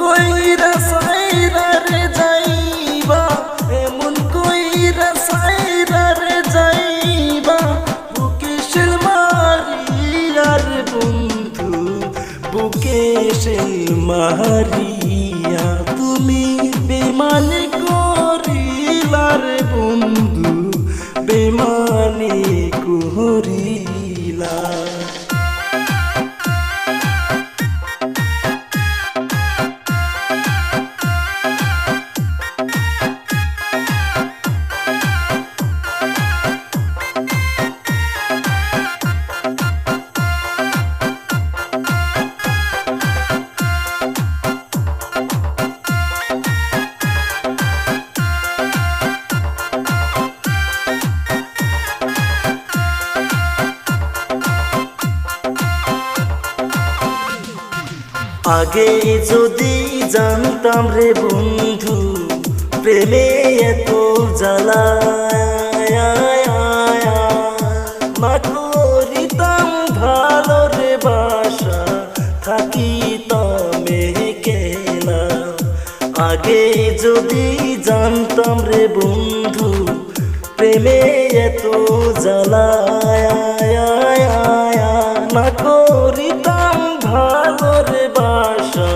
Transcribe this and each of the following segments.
কইরা সাইরা রে যাইবা, এমন কইরা সাইরা রে যাইবা, বুকে শিল মারিয়া রে বন্ধু, বুকে শিল মারিয়া তুমি বেমানি করিলা রে বন্ধু, বেমানি করিলা। আগে যদি জানতাম রে বন্ধু, প্রেমে এত জ্বালা না করিতাম ভালো রে বাসা, থাকিতাম কেনা। আগে যদি জানতাম রে বন্ধু, প্রেমে এত জ্বালা না করিতাম ভালো রে বাসা,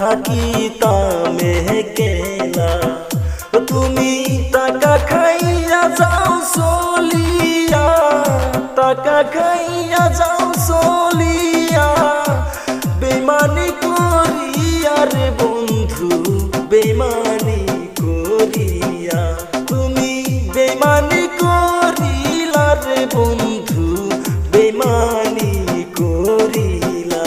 থাকিতাম কেনা। তুমি টাকা খাইয়া যাও চলিয়া, টাকা খাইয়া যাও চলিয়া, বেমানি করিয়া রে বন্ধু, বেমানি করিয়া তুমি বেমানি করিলা রে বন্ধু, বেমানি করিলা।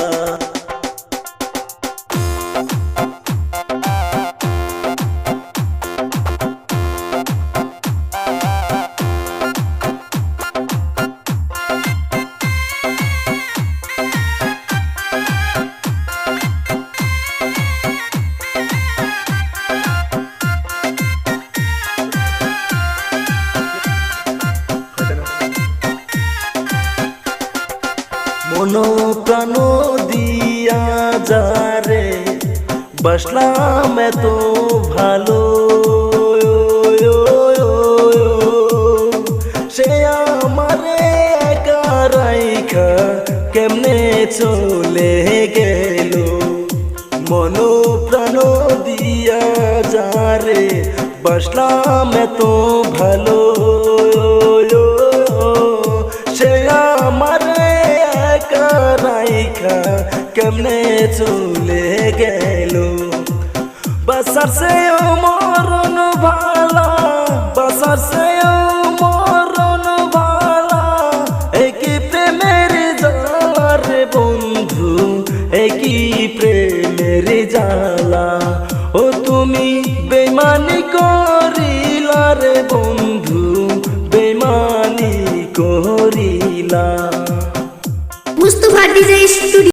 মন প্রাণ দিয়া যারে বসলাম এত ভালো, সে আমারে একা রাইখা কেমনে চলে গেল। মন প্রাণ দিয়া যারে বসলাম এত ভালো, সে আমারে একা রাইখা কেমনে চলে গেল। বাসার সেও মরণ ভালা, বাসার সেও মরণ ভালা, একই প্রেমের জ্বালা রে বন্ধু, একই প্রেমের জ্বালা। ও তুমি বেমানি করিলা রে বন্ধু, বেমানি করিলা। Mustafa DJ studio.